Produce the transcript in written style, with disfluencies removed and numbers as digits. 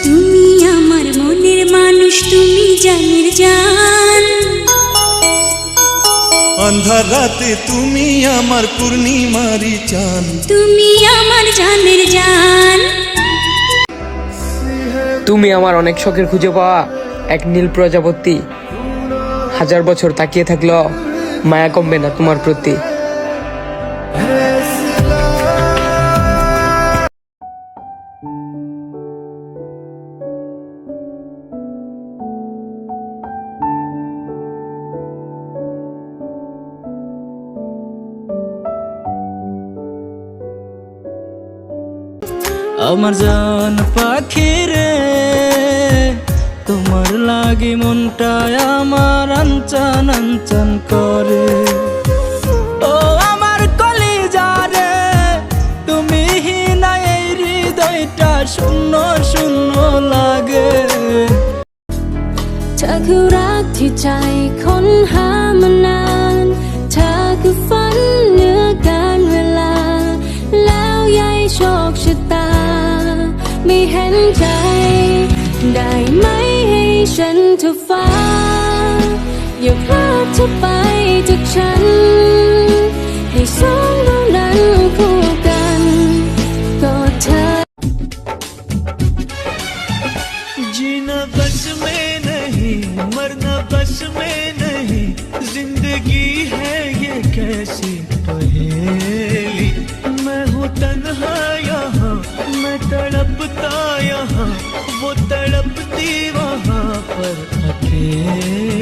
তুমি আমার মনের মানুষ, তুমি জানের জান। আন্ধার রাতে তুমি আমার পূর্ণিমারি চাঁদ, তুমি আমার জানের জান। তুমি আমার অনেক শখের খুঁজে পাওয়া এক নীল প্রজাপতি। 1000 বছর তাকিয়ে থাকলো মায়া কমবে না তোমার প্রতি। আমার জান পাখি রে, তোমার লাগি মনটা আমার আনচান আনচান করে। ও আমার কলিজা রে, তুমি না এই হৃদয়টা শূন্য শূন্য লাগে।เธอคือรักที่ใจค้นหามานาน เธอคือฝันเหนือการเวลา แล้วยายโชคชะตาไม่เห็นใจได้ไหมให้ฉันเธอฟ้าอย่าพลาดเธอไปจากฉันให้สองเรานั้นคู่กันก็เธอ जीना बस में नहीं, मरना बस में नहीं, जिंदगी है ये कैसी पहेली। मैं हूँ तन्हा यहाँ, मैं तड़पता यहाँ, वो तड़पती वहाँ पर अकेली।